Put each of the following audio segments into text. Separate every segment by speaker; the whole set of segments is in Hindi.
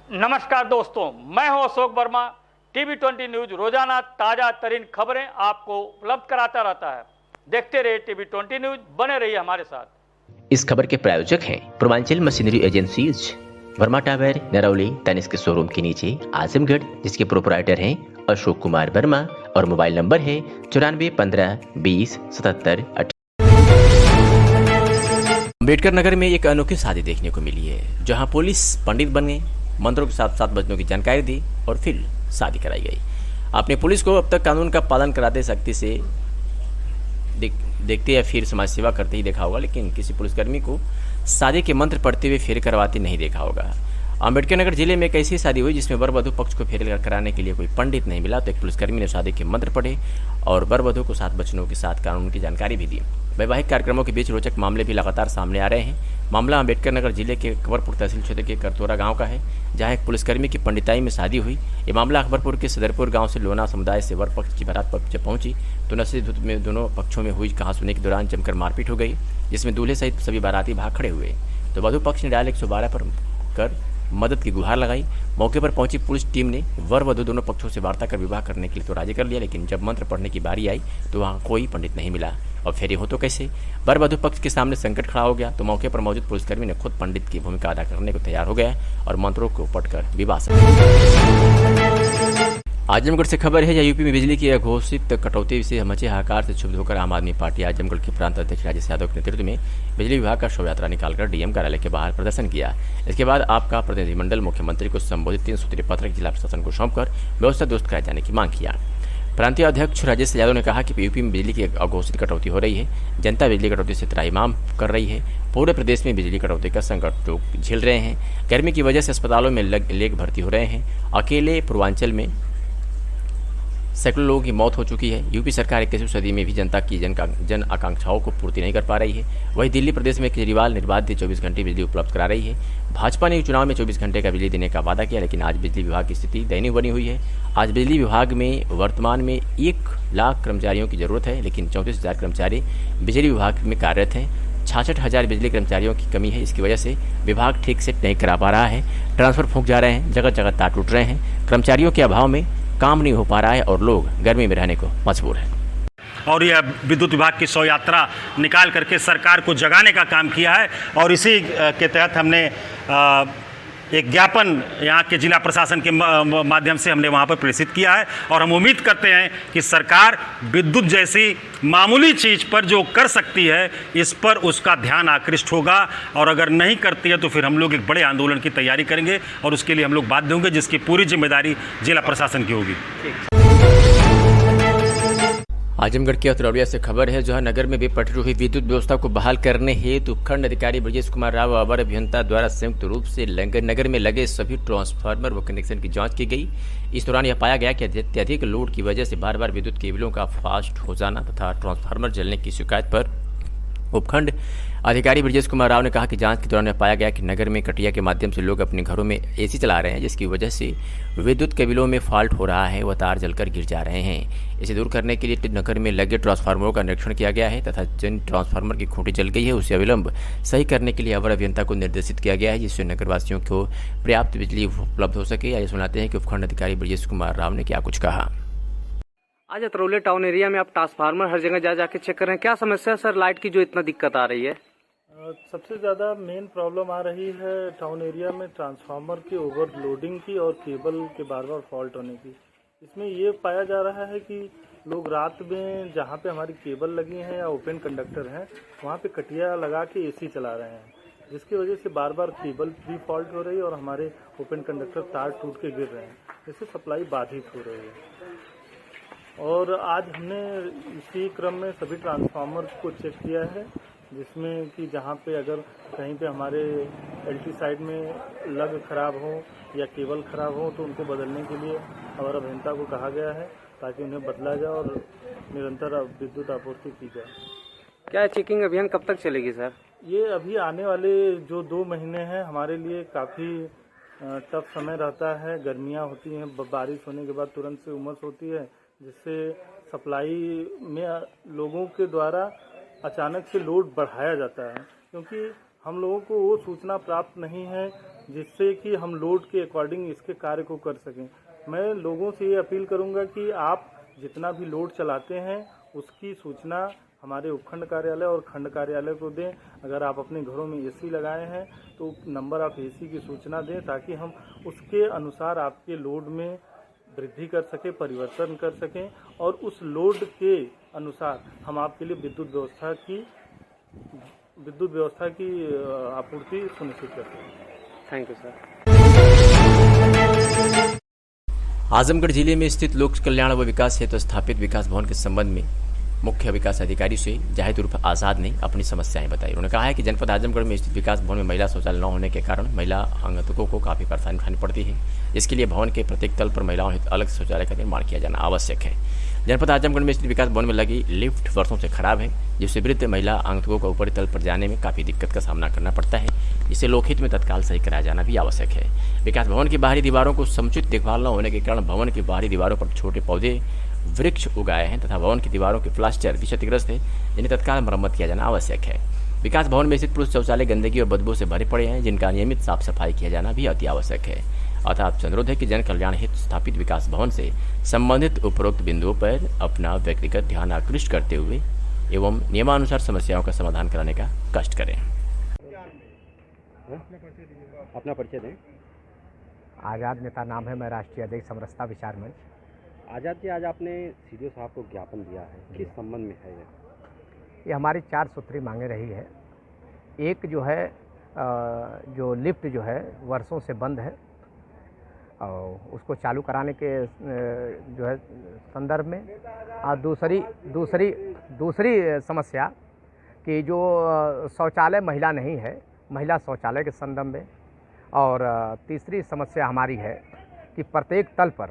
Speaker 1: नमस्कार दोस्तों, मैं हूं अशोक वर्मा। टीवी 20 न्यूज रोजाना ताजा तरीन खबरें आपको उपलब्ध कराता रहता है। देखते रहिए टीवी 20 न्यूज, बने रहिए हमारे साथ।
Speaker 2: इस खबर के प्रायोजक हैं Purvanchal machinery agencies, Verma tower, Narauli, Tanishq showroom के नीचे, आजमगढ़, जिसके प्रोपराइटर हैं अशोक कुमार वर्मा और मोबाइल नंबर है 94152077। अम्बेडकर नगर में एक अनोखी शादी देखने को मिली है, जहां पुलिस पंडित बने, मंत्रों के साथ साथ बच्चों की जानकारी दी और फिर शादी कराई गई। आपने पुलिस को अब तक कानून का पालन कराते सख्ती से देखते या फिर समाज सेवा करते ही देखा होगा, लेकिन किसी पुलिसकर्मी को शादी के मंत्र पढ़ते हुए फेरे करवाते नहीं देखा होगा। अम्बेडकर नगर जिले में एक ऐसी शादी हुई जिसमें वर वधु पक्ष को फेरे कराने के लिए कोई पंडित नहीं मिला, तो एक पुलिसकर्मी ने शादी के मंत्र पढ़े और वर वधु को 7 बच्चों के साथ कानून की जानकारी भी दी। वैवाहिक कार्यक्रमों के बीच रोचक मामले भी लगातार सामने आ रहे हैं। मामला अम्बेडकर नगर जिले के अकबरपुर तहसील क्षेत्र के करतोरा गांव का है, जहां एक पुलिसकर्मी की पंडिताई में शादी हुई। ये मामला अकबरपुर के सदरपुर गांव से लोना समुदाय से वर पक्ष की बारात जब पहुंची तो नशे धुत में दोनों पक्षों में हुई कहासुनी के दौरान जमकर मारपीट हो गई, जिसमें दूल्हे सहित सभी बाराती भाग खड़े हुए। तो वधु पक्ष ने डायल 112 पर कर मदद की गुहार लगाई। मौके पर पहुंची पुलिस टीम ने वर वधु दोनों पक्षों से वार्ता कर विवाह करने के लिए तो राजी कर लिया, लेकिन जब मंत्र पढ़ने की बारी आई तो वहां कोई पंडित नहीं मिला और फेरे हो तो कैसे। वर वधु पक्ष के सामने संकट खड़ा हो गया, तो मौके पर मौजूद पुलिसकर्मी ने खुद पंडित की भूमिका अदा करने को तैयार हो गया और मंत्रों को पढ़कर विवाह से। आजमगढ़ से खबर है, यूपी में बिजली की अघोषित कटौती से मचे हाहाकार से क्षुब्ध होकर आम आदमी पार्टी आजमगढ़ के प्रांत अध्यक्ष राजेश यादव के नेतृत्व में बिजली विभाग का शोभा यात्रा निकालकर डीएम कार्यालय के बाहर प्रदर्शन किया। इसके बाद आपका प्रतिनिधिमंडल मुख्यमंत्री को संबोधित 3 सूत्रीय पत्र जिला प्रशासन को सौंपकर व्यवस्था दुरुस्त कराए जाने की मांग किया। प्रांतीय अध्यक्ष राजेश यादव ने कहा कि यूपी में बिजली की अघोषित कटौती हो रही है, जनता बिजली कटौती से त्राहिमाम कर रही है। पूरे प्रदेश में बिजली कटौती का संकट लोग झेल रहे हैं। गर्मी की वजह से अस्पतालों में लेग भर्ती हो रहे हैं। अकेले पूर्वांचल में सैकड़ों लोगों की मौत हो चुकी है। यूपी सरकार 21वीं सदी में भी जनता की जन आकांक्षाओं को पूर्ति नहीं कर पा रही है। वहीं दिल्ली प्रदेश में केजरीवाल निर्बाध 24 घंटे बिजली उपलब्ध करा रही है। भाजपा ने चुनाव में 24 घंटे का बिजली देने का वादा किया, लेकिन आज बिजली विभाग की स्थिति दयनीय बनी हुई है। आज बिजली विभाग में वर्तमान में 1 लाख कर्मचारियों की जरूरत है, लेकिन 34,000 कर्मचारी बिजली विभाग में कार्यरत हैं। 66,000 बिजली कर्मचारियों की कमी है। इसकी वजह से विभाग ठीक से नहीं करा पा रहा है। ट्रांसफर फूंक जा रहे हैं, जगह जगह तार टूट रहे हैं। कर्मचारियों के अभाव में काम नहीं हो पा रहा है और लोग गर्मी में रहने को मजबूर हैं।
Speaker 3: और यह विद्युत विभाग की 100 यात्रा निकाल करके सरकार को जगाने का काम किया है और इसी के तहत हमने एक ज्ञापन यहाँ के जिला प्रशासन के माध्यम से हमने वहाँ पर प्रेषित किया है। और हम उम्मीद करते हैं कि सरकार विद्युत जैसी मामूली चीज़ पर जो कर सकती है, इस पर उसका ध्यान आकृष्ट होगा, और अगर नहीं करती है तो फिर हम लोग एक बड़े आंदोलन की तैयारी करेंगे और उसके लिए हम लोग बाध्य होंगे, जिसकी पूरी जिम्मेदारी जिला प्रशासन की होगी।
Speaker 2: आजमगढ़ के अतरौलिया से खबर है, जहां नगर में बेपटरी हुई विद्युत व्यवस्था को बहाल करने हेतु उपखंड अधिकारी ब्रजेश कुमार राव और अवर अभियंता द्वारा संयुक्त रूप से नगर में लगे सभी ट्रांसफार्मर व कनेक्शन की जांच की गई। इस दौरान यह पाया गया कि अत्यधिक लोड की वजह से बार बार विद्युत केबलों का फास्ट हो जाना तथा ट्रांसफार्मर जलने की शिकायत पर उपखंड अधिकारी ब्रजेश कुमार राव ने कहा कि जांच के दौरान पाया गया कि नगर में कटिया के माध्यम से लोग अपने घरों में एसी चला रहे हैं, जिसकी वजह से विद्युत केबलों में फॉल्ट हो रहा है व तार जलकर गिर जा रहे हैं। इसे दूर करने के लिए नगर में लगे ट्रांसफार्मरों का निरीक्षण किया गया है तथा जिन ट्रांसफार्मर की खूंटी जल गई है उसे अविलंब सही करने के लिए अवर अभियंता को निर्देशित किया गया है, जिससे नगरवासियों को पर्याप्त बिजली उपलब्ध हो सके। आइए सुनाते हैं कि उपखंड अधिकारी ब्रजेश कुमार राव ने क्या कुछ कहा।
Speaker 4: आज अतरौली टाउन एरिया में आप ट्रांसफार्मर हर जगह जाके चेक कर रहे हैं, क्या समस्या है सर लाइट की जो इतना दिक्कत आ रही है?
Speaker 5: सबसे ज़्यादा मेन प्रॉब्लम आ रही है टाउन एरिया में ट्रांसफार्मर की ओवरलोडिंग की और केबल के बार बार फॉल्ट होने की। इसमें ये पाया जा रहा है कि लोग रात में जहाँ पे हमारी केबल लगी हैं या ओपन कंडक्टर हैं वहाँ पे कटिया लगा के एसी चला रहे हैं, जिसकी वजह से बार बार केबल भी फॉल्ट हो रही है और हमारे ओपन कंडक्टर तार टूट के गिर रहे हैं, जिससे सप्लाई बाधित हो रही है। और आज हमने इसी क्रम में सभी ट्रांसफार्मर को चेक किया है, जिसमें कि जहाँ पे अगर कहीं पे हमारे एलटी साइड में लग खराब हो या केबल खराब हो तो उनको बदलने के लिए अवर अभियंता को कहा गया है, ताकि उन्हें बदला जाए और निरंतर विद्युत आपूर्ति की जाए।
Speaker 4: क्या चेकिंग अभियान कब तक चलेगी सर?
Speaker 5: ये अभी आने वाले जो 2 महीने हैं हमारे लिए काफ़ी टफ समय रहता है। गर्मियाँ होती हैं, बारिश होने के बाद तुरंत से उमस होती है, जिससे सप्लाई में लोगों के द्वारा अचानक से लोड बढ़ाया जाता है, क्योंकि हम लोगों को वो सूचना प्राप्त नहीं है जिससे कि हम लोड के अकॉर्डिंग इसके कार्य को कर सकें। मैं लोगों से ये अपील करूंगा कि आप जितना भी लोड चलाते हैं उसकी सूचना हमारे उपखंड कार्यालय और खंड कार्यालय को दें। अगर आप अपने घरों में एसी लगाए हैं तो नंबर ऑफ एसी की सूचना दें, ताकि हम उसके अनुसार आपके लोड में वृद्धि कर सकें, परिवर्तन कर सकें और उस लोड के अनुसार हम आपके लिए विद्युत व्यवस्था की आपूर्ति सुनिश्चित कर सकें।
Speaker 4: Thank you sir.
Speaker 2: आजमगढ़ जिले में स्थित लोक कल्याण व विकास हेतु स्थापित विकास भवन के संबंध में मुख्य विकास अधिकारी से जाहिद उर्फ आज़ाद ने अपनी समस्याएं बताई। उन्होंने कहा है कि जनपद आजमगढ़ में स्थित विकास भवन में महिला शौचालय न होने के कारण महिला आगंतुकों को काफ़ी परेशानी उठानी पड़ती है। इसके लिए भवन के प्रत्येक तल पर महिलाओं हेतु अलग शौचालय का निर्माण किया जाना आवश्यक है। जनपद आजमगढ़ में स्थित विकास भवन में लगी लिफ्ट वर्षों से खराब है, जिससे वृद्ध महिला आगंतुकों को ऊपरी तल पर जाने में काफ़ी दिक्कत का सामना करना पड़ता है। इसे लोकहित में तत्काल सही कराया जाना भी आवश्यक है। विकास भवन की बाहरी दीवारों को समुचित देखभाल न होने के कारण भवन की बाहरी दीवारों पर छोटे पौधे वृक्ष उगाए हैं तथा भवन की दीवारों के प्लास्टर भी क्षतिग्रस्त है, जिन्हें तत्काल मरम्मत किया जाना आवश्यक है। विकास भवन में स्थित पुरुष शौचालय गंदगी और बदबू से भरे पड़े हैं, जिनका नियमित साफ सफाई किया जाना भी अति आवश्यक है। अतः आपसे अनुरोध है कि जन कल्याण हेतु स्थापित विकास भवन से संबंधित उपरोक्त बिंदुओं पर अपना व्यक्तिगत ध्यान आकृष्ट करते हुए एवं नियमानुसार समस्याओं का समाधान कराने का कष्ट करें।
Speaker 6: अपना परिचय दें।
Speaker 7: आज़ाद नेता नाम है, मैं राष्ट्रीय अध्यक्ष समरसता विचार मंच।
Speaker 6: आज़ाद जी, आज आपने सीडीओ साहब को ज्ञापन दिया है, किस संबंध में है
Speaker 7: ये हमारी 4 सूत्री मांगे रही है। एक जो है जो लिफ्ट जो है वर्षों से बंद है और उसको चालू कराने के जो है संदर्भ में, और दूसरी समस्या कि जो शौचालय महिला नहीं है, महिला शौचालय के संदर्भ में, और तीसरी समस्या हमारी है कि प्रत्येक तल पर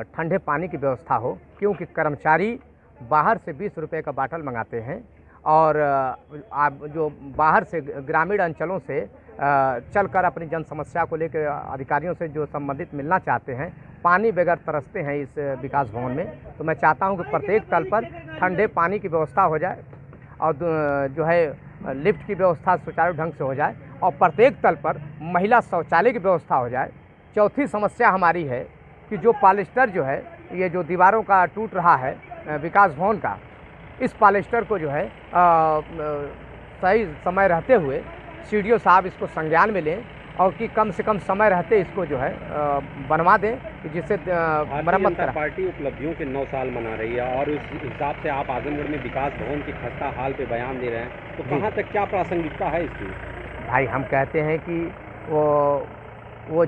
Speaker 7: ठंडे पानी की व्यवस्था हो, क्योंकि कर्मचारी बाहर से 20 रुपये का बाटल मंगाते हैं और आप जो बाहर से ग्रामीण अंचलों से चलकर अपनी जन समस्या को लेकर अधिकारियों से जो संबंधित मिलना चाहते हैं, पानी बगैर तरसते हैं इस विकास भवन में। तो मैं चाहता हूं कि प्रत्येक तल पर ठंडे पानी की व्यवस्था हो जाए और जो है लिफ्ट की व्यवस्था सुचारू ढंग से हो जाए और प्रत्येक तल पर महिला शौचालय की व्यवस्था हो जाए। चौथी समस्या हमारी है कि जो पॉलिस्टर जो है, ये जो दीवारों का टूट रहा है विकास भवन का, इस पॉलिस्टर को जो है सही समय रहते हुए सीडीओ साहब इसको संज्ञान में लें और कि कम से कम समय रहते इसको जो है बनवा दें, जिससे मरम्मत करा।
Speaker 6: पार्टी उपलब्धियों के 9 साल मना रही है और उस हिसाब से आप आजमगढ़ में विकास भवन की खस्ता हाल पे बयान दे रहे हैं, तो कहाँ तक क्या प्रासंगिकता है इसकी?
Speaker 7: भाई, हम कहते हैं कि वो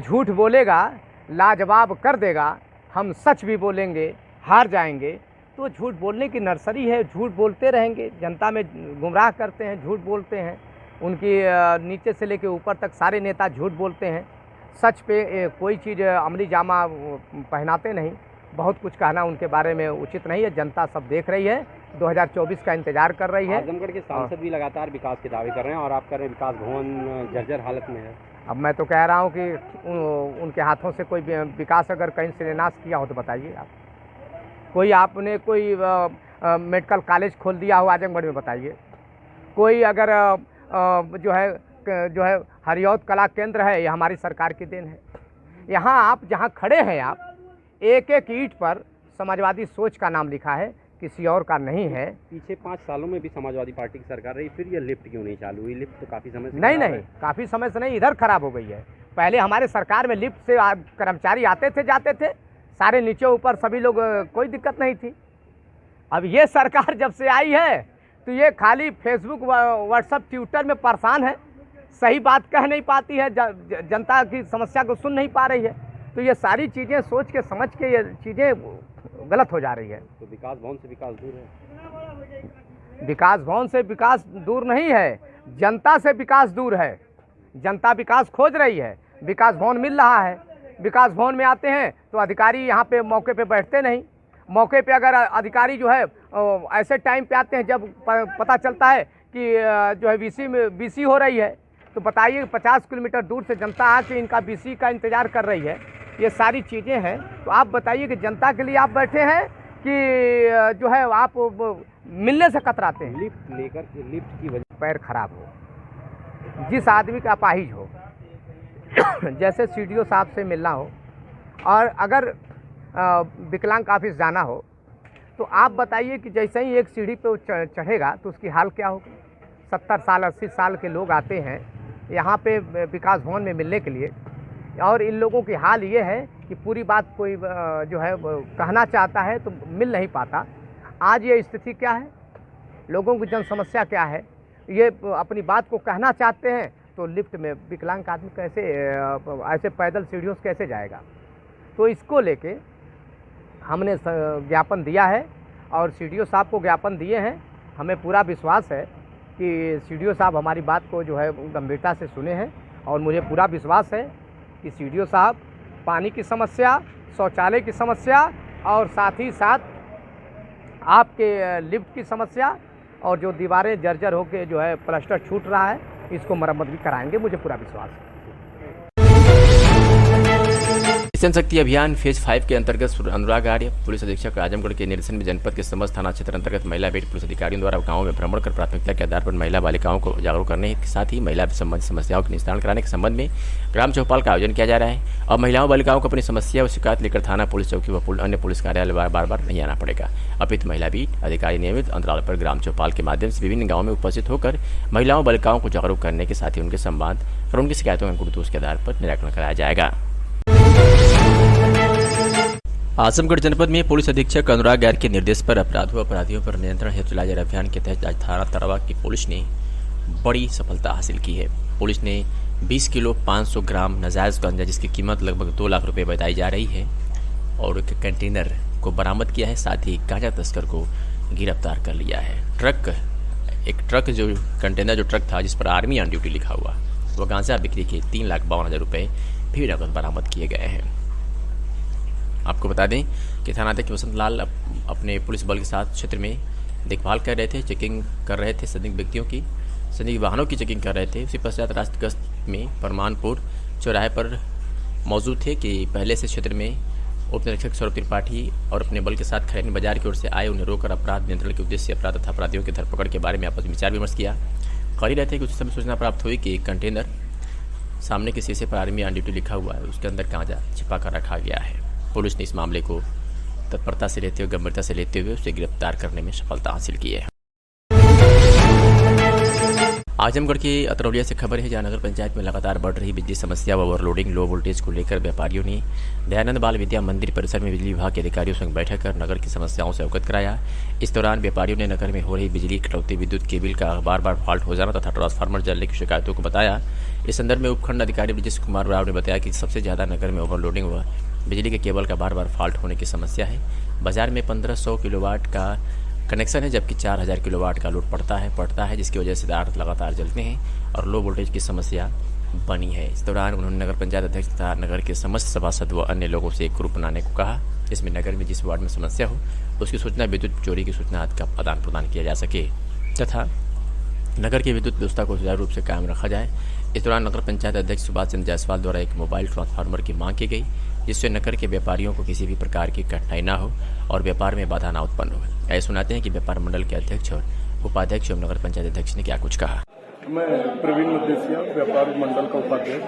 Speaker 7: झूठ बोलेगा लाजवाब कर देगा, हम सच भी बोलेंगे हार जाएंगे। तो झूठ बोलने की नर्सरी है, झूठ बोलते रहेंगे, जनता में गुमराह करते हैं, झूठ बोलते हैं। उनकी नीचे से लेकर ऊपर तक सारे नेता झूठ बोलते हैं, सच पे कोई चीज़ अमली जामा पहनाते नहीं। बहुत कुछ कहना उनके बारे में उचित नहीं है। जनता सब देख रही है, 2024 का इंतजार कर रही है।
Speaker 6: आजमगढ़ के सांसद भी लगातार विकास के दावे कर रहे हैं और आप कह रहे हैं विकास भवन जर्जर हालत में है।
Speaker 7: अब मैं तो कह रहा हूँ कि उनके हाथों से कोई विकास अगर कहीं शिलान्यास किया हो तो बताइए आप। कोई आपने कोई मेडिकल कॉलेज खोल दिया हो आजमगढ़ में, बताइए। कोई अगर जो है हरियौत कला केंद्र है, ये हमारी सरकार की देन है। यहाँ आप जहाँ खड़े हैं, आप एक एक ईंट पर समाजवादी सोच का नाम लिखा है, किसी और का नहीं है।
Speaker 6: पीछे 5 सालों में भी समाजवादी पार्टी की सरकार रही, फिर ये लिफ्ट क्यों नहीं चालू हुई? लिफ्ट तो काफ़ी समय से
Speaker 7: नहीं, काफ़ी समय से नहीं, इधर खराब हो गई है। पहले हमारे सरकार में लिफ्ट से कर्मचारी आते थे जाते थे, सारे नीचे ऊपर सभी लोग, कोई दिक्कत नहीं थी। अब ये सरकार जब से आई है तो ये खाली फेसबुक व्हाट्सएप ट्विटर में परेशान है, सही बात कह नहीं पाती है, जनता की समस्या को सुन नहीं पा रही है। तो ये सारी चीज़ें सोच के समझ के ये चीज़ें गलत हो जा रही है।
Speaker 6: तो विकास भवन से विकास दूर है?
Speaker 7: विकास भवन से विकास दूर नहीं है, जनता से विकास दूर है। जनता विकास खोज रही है, विकास भवन मिल रहा है। विकास भवन में आते हैं तो अधिकारी यहाँ पे मौके पे बैठते नहीं। मौके पे अगर अधिकारी जो है ऐसे टाइम पे आते हैं जब पता चलता है कि जो है बीसी हो रही है, तो बताइए 50 किलोमीटर दूर से जनता आके इनका बीसी का इंतज़ार कर रही है। ये सारी चीज़ें हैं, तो आप बताइए कि जनता के लिए आप बैठे हैं कि जो है आप मिलने से कतराते हैं?
Speaker 6: लिफ्ट लेकर लिफ्ट की वजह
Speaker 7: पैर खराब हो, जिस आदमी का अपाहिज हो, जैसे सीडीओ साहब से मिलना हो और अगर विकलांग ऑफिस जाना हो, तो आप बताइए कि जैसे ही एक सीढ़ी पे वो चढ़ेगा तो उसकी हाल क्या होगी। 70 साल 80 साल के लोग आते हैं यहाँ पे विकास भवन में मिलने के लिए, और इन लोगों की हाल ये है कि पूरी बात कोई जो है कहना चाहता है तो मिल नहीं पाता। आज ये स्थिति क्या है, लोगों की जन समस्या क्या है, ये अपनी बात को कहना चाहते हैं तो लिफ्ट में विकलांग आदमी कैसे ऐसे पैदल सीढ़ियों से कैसे जाएगा। तो इसको लेके हमने ज्ञापन दिया है और सीडीओ साहब को ज्ञापन दिए हैं। हमें पूरा विश्वास है कि सीडीओ साहब हमारी बात को जो है गंभीरता से सुने हैं, और मुझे पूरा विश्वास है कि सीडीओ साहब पानी की समस्या, शौचालय की समस्या और साथ ही साथ आपके लिफ्ट की समस्या और जो दीवारें जर्जर होकर जो है प्लास्टर छूट रहा है, इसको मरम्मत भी कराएंगे, मुझे पूरा विश्वास है।
Speaker 2: मिशन शक्ति अभियान फेज 5 के अंतर्गत अनुराग आर्य पुलिस अधीक्षक आजमगढ़ के निर्देशन में जनपद के समस्त थाना क्षेत्र अंतर्गत महिला बेट पुलिस अधिकारियों द्वारा गांवों में भ्रमण कर प्राथमिकता के आधार पर महिला बालिकाओं को जागरूक करने के साथ ही महिला संबंधी समस्याओं के निस्तारण कराने के संबंध में ग्राम चौपाल का आयोजन किया जा रहा है। अब महिलाओं बालिकाओं को अपनी समस्या और शिकायत लेकर थाना, पुलिस चौकी व अन्य पुलिस कार्यालय बार बार नहीं आना पड़ेगा। अपितु महिला बीट अधिकारी नियमित अंतराल पर ग्राम चौपाल के माध्यम से विभिन्न गाँव में उपस्थित होकर महिलाओं बालिकाओं को जागरूक करने के साथ ही उनके संवाद और उनकी शिकायतों का गुरुत्व के आधार पर निराकरण कराया जाएगा। आजमगढ़ जनपद में पुलिस अधीक्षक अनुराग आर्य के निर्देश पर अपराधियों पर नियंत्रण हेतु चलाए जा रहे अभियान के तहत आज थाना तरवा की पुलिस ने बड़ी सफलता हासिल की है। पुलिस ने 20 किलो 500 ग्राम नाजायज गांजा, जिसकी कीमत लगभग 2 लाख रुपए बताई जा रही है, और एक कंटेनर को बरामद किया है। साथ ही गांजा तस्कर को गिरफ्तार कर लिया है। कंटेनर जो ट्रक था जिस पर आर्मी ऑन ड्यूटी लिखा हुआ, वह गांजा बिक्री के 3,52,000 रुपए भी नकद बरामद किए गए हैं। आपको बता दें कि थानाध्यक्ष वसंत लाल अपने पुलिस बल के साथ क्षेत्र में देखभाल कर रहे थे, चेकिंग कर रहे थे, संदिग्ध वाहनों की चेकिंग कर रहे थे। उसी पश्चात राष्ट्रीय गश्त में परमानपुर चौराहे पर मौजूद थे कि पहले से क्षेत्र में उप निरीक्षक सौरभ त्रिपाठी और अपने बल के साथ खैरनी बाजार की ओर से आए। उन्हें रोककर अपराध नियंत्रण के उद्देश्य से अपराध तथा अपराधियों की धरपकड़ के बारे में आपस में विचार विमर्श किया। कर ही रहे थे कि उस समय सूचना प्राप्त हुई कि कंटेनर सामने के शीशे पर आर्मी ऑन ड्यूटी लिखा हुआ है, उसके अंदर गांजा छिपा कर रखा गया है। पुलिस ने इस मामले को तत्परता से लेते हुए, गंभीरता से लेते हुए उसे गिरफ्तार करने में सफलता हासिल की है। आजमगढ़ के अतरौलिया से खबर है, जहां नगर पंचायत में लगातार बढ़ रही बिजली समस्या व ओवरलोडिंग, लो वोल्टेज को लेकर व्यापारियों ने दयानंद बाल विद्या मंदिर परिसर में बिजली विभाग के अधिकारियों संग बैठक कर नगर की समस्याओं से अवगत कराया। इस दौरान व्यापारियों ने नगर में हो रही बिजली कटौती, विद्युत केबल का बार फॉल्ट हो जाना तथा ट्रांसफार्मर जलने की शिकायतों को बताया। इस संदर्भ में उपखंड अधिकारी ब्रजेश कुमार राव ने बताया कि सबसे ज्यादा नगर में ओवरलोडिंग व बिजली के केबल का बार फॉल्ट होने की समस्या है। बाजार में 1500 किलोवाट का कनेक्शन है, जबकि 4000 किलोवाट का लोड पड़ता है, जिसकी वजह से तार लगातार जलते हैं और लो वोल्टेज की समस्या बनी है। इस दौरान उन्होंने नगर पंचायत अध्यक्ष तथा नगर के समस्त सभासद व अन्य लोगों से एक ग्रुप बनाने को कहा, जिसमें नगर में जिस वार्ड में समस्या हो उसकी सूचना, विद्युत चोरी की सूचना आदि का आदान प्रदान किया जा सके तथा नगर की विद्युत व्यवस्था को सुचारू रूप से कायम रखा जाए। इस दौरान नगर पंचायत अध्यक्ष सुभाष चंद्र जायसवाल द्वारा एक मोबाइल ट्रांसफार्मर की मांग की गई, जिससे नगर के व्यापारियों को किसी भी प्रकार की कठिनाई न हो और व्यापार में बाधा न उत्पन्न हो। ऐसे सुनाते हैं कि व्यापार मंडल के अध्यक्ष और उपाध्यक्ष एवं नगर पंचायत अध्यक्ष ने क्या कुछ कहा।
Speaker 5: मैं प्रवीण मदेसिया, व्यापार मंडल का उपाध्यक्ष।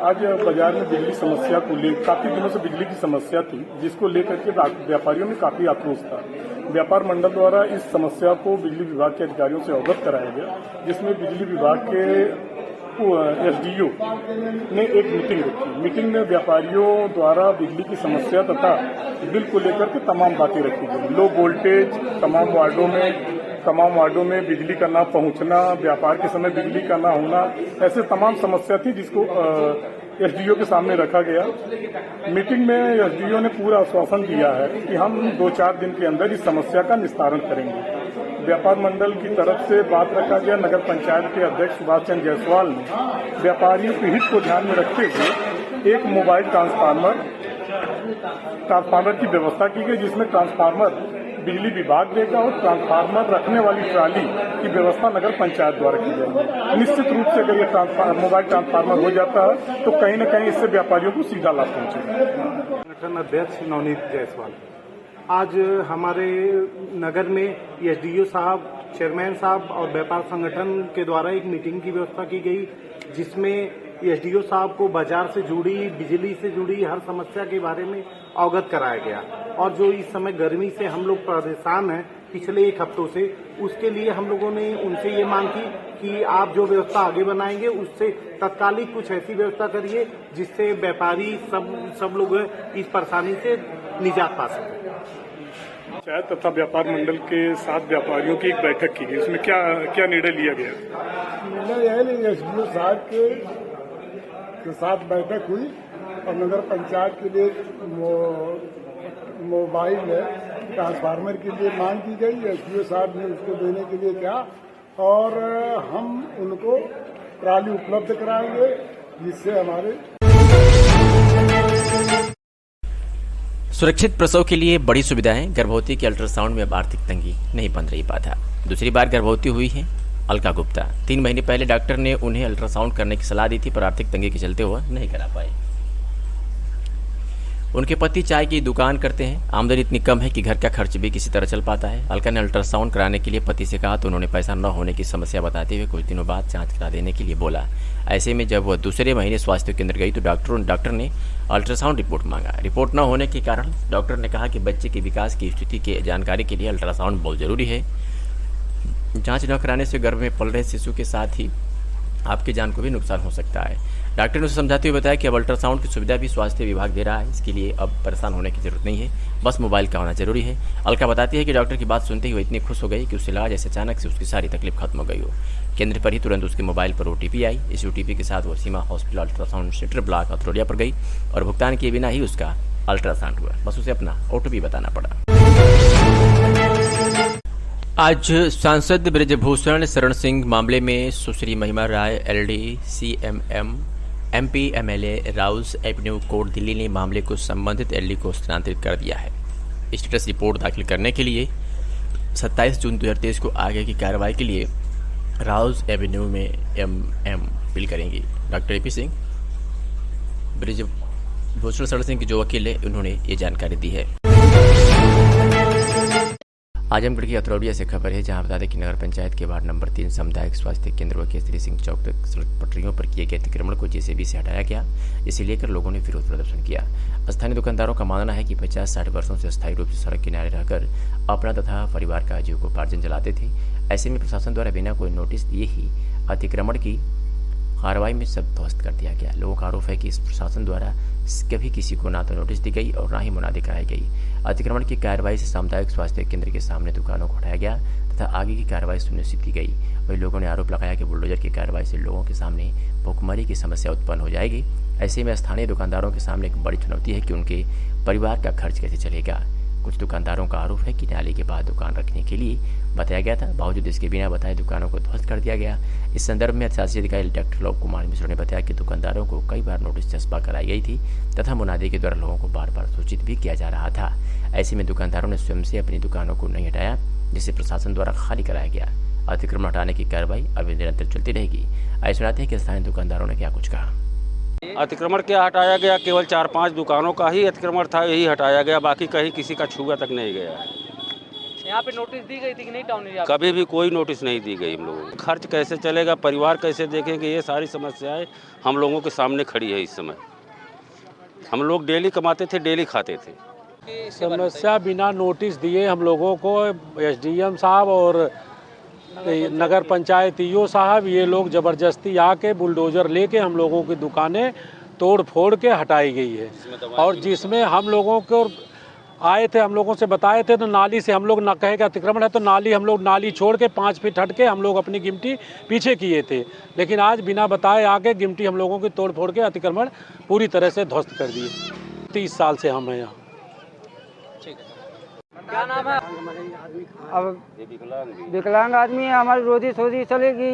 Speaker 5: आज बाजार में बिजली समस्या को लेकर काफी दिनों से बिजली की समस्या थी, जिसको लेकर के व्यापारियों में काफी आक्रोश था। व्यापार मंडल द्वारा इस समस्या को बिजली विभाग के अधिकारियों से अवगत कराया गया, जिसमें बिजली विभाग के एसडीओ ने एक मीटिंग रखी। मीटिंग में व्यापारियों द्वारा बिजली की समस्या तथा बिल को लेकर के तमाम बातें रखी गई। लो वोल्टेज, तमाम वार्डों में बिजली का ना पहुंचना, व्यापार के समय बिजली का ना होना, ऐसे तमाम समस्या थी जिसको एसडीओ के सामने रखा गया। मीटिंग में एसडीओ ने पूरा आश्वासन दिया है कि हम 2-4 दिन के अंदर इस समस्या का निस्तारण करेंगे। व्यापार मंडल की तरफ से बात रखा गया। नगर पंचायत के अध्यक्ष सुभाष चंद्र जायसवाल ने व्यापारियों के हित को ध्यान में रखते हुए एक मोबाइल ट्रांसफार्मर की व्यवस्था की गई, जिसमें ट्रांसफार्मर बिजली विभाग देगा और ट्रांसफार्मर रखने वाली ट्राली की व्यवस्था नगर पंचायत द्वारा की जाएगी। निश्चित रूप से अगर ये मोबाइल ट्रांसफार्मर हो जाता है तो कहीं न कहीं इससे व्यापारियों को सीधा लाभ पहुंचेगा। संगठन अध्यक्ष नवनीत जायसवाल। आज हमारे नगर में एसडीओ साहब चेयरमैन साहब और व्यापार संगठन के द्वारा एक मीटिंग की व्यवस्था की गई, जिसमें एसडीओ साहब को बाजार से जुड़ी, बिजली से जुड़ी हर समस्या के बारे में अवगत कराया गया। और जो इस समय गर्मी से हम लोग परेशान हैं पिछले 1 हफ्तों से, उसके लिए हम लोगों ने उनसे ये मांग की कि आप जो व्यवस्था आगे बनाएंगे उससे तत्कालिक कुछ ऐसी व्यवस्था करिए जिससे व्यापारी सब लोग इस परेशानी से निजात पा सकें।
Speaker 8: पंचायत तथा व्यापार मंडल के 7 व्यापारियों की एक बैठक की गई, उसमें क्या निर्णय लिया गया?
Speaker 9: निर्णय यह नहीं, एसडीओ साहब के साथ बैठक हुई और नगर पंचायत के लिए मोबाइल ट्रांसफार्मर के लिए मांग की गई। एसडीओ साहब ने उसको देने के लिए कहा और हम उनको ट्राली उपलब्ध कराएंगे, जिससे हमारे
Speaker 2: सुरक्षित प्रसव के लिए बड़ी सुविधाएं। गर्भवती के अल्ट्रासाउंड में अब आर्थिक तंगी नहीं बन रही बाधा। दूसरी बार गर्भवती हुई है अलका गुप्ता। 3 महीने पहले डॉक्टर ने उन्हें अल्ट्रासाउंड करने की सलाह दी थी, पर आर्थिक तंगी के चलते हुए नहीं करा पाए। उनके पति चाय की दुकान करते हैं, आमदनी इतनी कम है कि घर का खर्च भी किसी तरह चल पाता है। अलका ने अल्ट्रासाउंड कराने के लिए पति से कहा तो उन्होंने पैसा न होने की समस्या बताते हुए कुछ दिनों बाद जांच करा देने के लिए बोला। ऐसे में जब वह दूसरे महीने स्वास्थ्य केंद्र गई तो डॉक्टर ने अल्ट्रासाउंड रिपोर्ट मांगा। रिपोर्ट न होने के कारण डॉक्टर ने कहा कि बच्चे के विकास की स्थिति की जानकारी के लिए अल्ट्रासाउंड बहुत जरूरी है। जांच न कराने से गर्भ में पल रहे शिशु के साथ ही आपकी जान को भी नुकसान हो सकता है। डॉक्टर ने उसे समझाते हुए बताया कि अब अल्ट्रासाउंड की सुविधा भी स्वास्थ्य विभाग दे रहा है, इसके लिए अब परेशान होने की जरूरत नहीं है, बस मोबाइल का होना जरूरी है। अलका बताती है कि डॉक्टर की बात सुनते ही वो इतनी खुश हो गई कि उसे लगा जैसे अचानक से उसकी सारी तकलीफ खत्म हो गई हो। केंद्र पर ही तुरंत उसके मोबाइल पर OTP आई। इस OTP के साथ वो सीमा हॉस्पिटल अल्ट्रासाउंड सेंटर ब्लॉक अथरोडिया पर गई और भुगतान किए बिना ही उसका अल्ट्रासाउंड हुआ। बस उसे अपना OTP बताना पड़ा। आज सांसद ब्रजभूषण शरण सिंह मामले में सुश्री महिमा राय LD CMM MP MLA Rouse Avenue court Delhi ने मामले को संबंधित LD को स्थानांतरित कर दिया है। स्टेटस रिपोर्ट दाखिल करने के लिए 27 जून 2023 को आगे की कार्रवाई के लिए राउस एवेन्यू में MM अपील करेंगी। डॉक्टर AP सिंह ब्रजभूषण शरण सिंह के जो वकील है उन्होंने ये जानकारी दी है। आजमगढ़ की अतरौलिया से खबर है, जहां बता दें कि नगर पंचायत के वार्ड नंबर 3 सामुदायिक स्वास्थ्य केंद्र व केसरी सिंह चौक तक सड़क पटरियों पर किए गए अतिक्रमण को JCB से हटाया गया। इसे लेकर लोगों ने विरोध प्रदर्शन किया। स्थानीय दुकानदारों का मानना है कि 50-60 वर्षों से अस्थायी रूप से सड़क किनारे रहकर अपना तथा परिवार का जीविकोपार्जन चलाते थे। ऐसे में प्रशासन द्वारा बिना कोई नोटिस दिए ही अतिक्रमण की कार्रवाई में सब ध्वस्त कर दिया गया। लोगों का आरोप है कि इस प्रशासन द्वारा कभी किसी को ना तो नोटिस दी गई और ना ही मुनादी कराई गई। अतिक्रमण की कार्रवाई से सामुदायिक स्वास्थ्य केंद्र के सामने दुकानों को हटाया गया तथा आगे की कार्रवाई सुनिश्चित की गई। वही लोगों ने आरोप लगाया कि बुलडोजर की कार्रवाई से लोगों के सामने भूखमरी की समस्या उत्पन्न हो जाएगी। ऐसे में स्थानीय दुकानदारों के सामने एक बड़ी चुनौती है कि उनके परिवार का खर्च कैसे चलेगा। कुछ दुकानदारों का आरोप है कि नाली के बाद दुकान रखने के लिए बताया गया था, बावजूद इसके बिना बताए दुकानों को ध्वस्त कर दिया गया। इस संदर्भ में शासकीय अधिकारी डॉक्टर लोक कुमार मिश्र ने बताया कि दुकानदारों को कई बार नोटिस चस्पा कराई गई थी तथा मुनादी के द्वारा लोगों को बार बार सूचित भी किया जा रहा था। ऐसे में दुकानदारों ने स्वयं से अपनी दुकानों को नहीं हटाया, जिसे प्रशासन द्वारा खाली कराया गया। अतिक्रमण हटाने की कार्रवाई अभी निरंतर चलती रहेगी। आइए सुनाते हैं कि स्थानीय दुकानदारों ने क्या कुछ कहा।
Speaker 10: अतिक्रमण क्या हटाया गया, केवल 4-5 दुकानों का ही अतिक्रमण था, यही हटाया गया, बाकी कहीं किसी का छुआ तक नहीं गया है।
Speaker 4: यहाँ पे नोटिस दी गई थी कि नहीं टाउन एरिया?
Speaker 10: कभी भी कोई नोटिस नहीं दी गई। हम लोगों को खर्च कैसे चलेगा, परिवार कैसे देखेंगे, ये सारी समस्याएं हम लोगों के सामने खड़ी है। इस समय हम लोग डेली कमाते थे, डेली खाते थे।
Speaker 11: समस्या बिना नोटिस दिए हम लोगों को SDM साहब और नगर पंचायत EO साहब ये लोग ज़बरदस्ती आके बुलडोज़र लेके हम लोगों की दुकानें तोड़ फोड़ के हटाई गई है। और जिसमें हम लोगों को आए थे, हम लोगों से बताए थे, तो नाली से हम लोग ना कहे कि अतिक्रमण है तो हम लोग नाली छोड़ के 5 फीट हट के हम लोग अपनी गिमटी पीछे किए थे। लेकिन आज बिना बताए आके गिमटी हम लोगों की तोड़ फोड़ के अतिक्रमण पूरी तरह से ध्वस्त कर दिए। 30 साल से हम हैं यहाँ।
Speaker 4: क्या नाम है?
Speaker 12: अब विकलांग आदमी है, हमारी रोजी सोजी चलेगी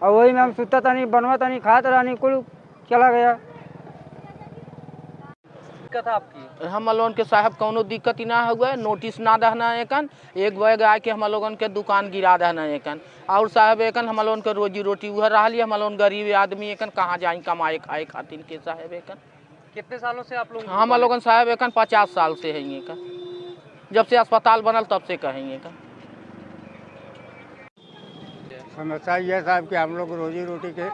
Speaker 12: और वही में हम सुता था नहीं, बनवाता नहीं, खाता रहा नहीं, कुल चला गया।
Speaker 4: दिक्कत है आपकी?
Speaker 13: हम लोगन के साहब कौनो दिक्कत ही ना हुआ, नोटिस ना दहना एकन, एक बैग आके हम लोगन के दुकान गिरा दहना एकन। और साहब एकन हम लोगन के रोजी रोटी उह रहा, हम लोगन गरीब आदमी एकन कहाँ जाए कमाए खाए खातिर के साहब एकन।
Speaker 4: कितने सालों से आप लोग?
Speaker 13: हम लोगन साहब एकन 50 साल से है, जब से अस्पताल बनल तब से कहेंगे का।
Speaker 14: समस्या ये है साहब कि हम लोग रोजी रोटी के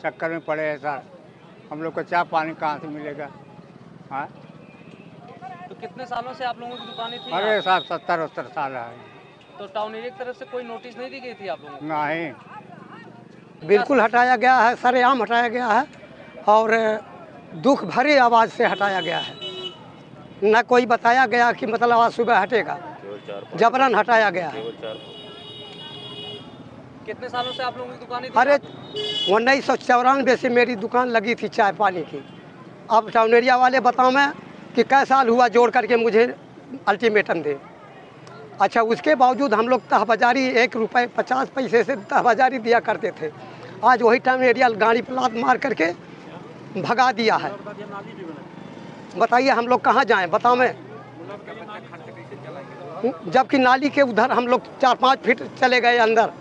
Speaker 14: चक्कर में पड़े हैं सर। हम लोग को चाय पानी कहाँ से मिलेगा? हाँ,
Speaker 4: तो कितने सालों से आप लोगों की दुकानें थी?
Speaker 14: अरे साहब 70-70 साल है।
Speaker 4: तो टाउन एरिया की तरफ से कोई नोटिस नहीं दी गई थी आप लोगों को?
Speaker 14: नहीं,
Speaker 15: बिल्कुल हटाया गया है, सरेआम हटाया गया है और दुख भरी आवाज़ से हटाया गया है। न कोई बताया गया कि मतलब आज सुबह हटेगा, जबरन हटाया गया है।
Speaker 4: कितने सालों से आप लोगों की दुकानें थी?
Speaker 15: अरे 1994 से मेरी दुकान लगी थी चाय पानी की। अब टाउन एरिया वाले बताओ मैं कि कै साल हुआ जोड़ करके मुझे अल्टीमेटम दे। अच्छा, उसके बावजूद हम लोग तहबाजारी 1 रुपये 50 पैसे से तहबाजारी दिया करते थे। आज वही टाउन एरिया गाड़ी पर लात मार करके भगा दिया है। बताइए हम लोग कहाँ जाएं? बताओ मैं, जबकि नाली के उधर हम लोग 4-5 फीट चले गए अंदर।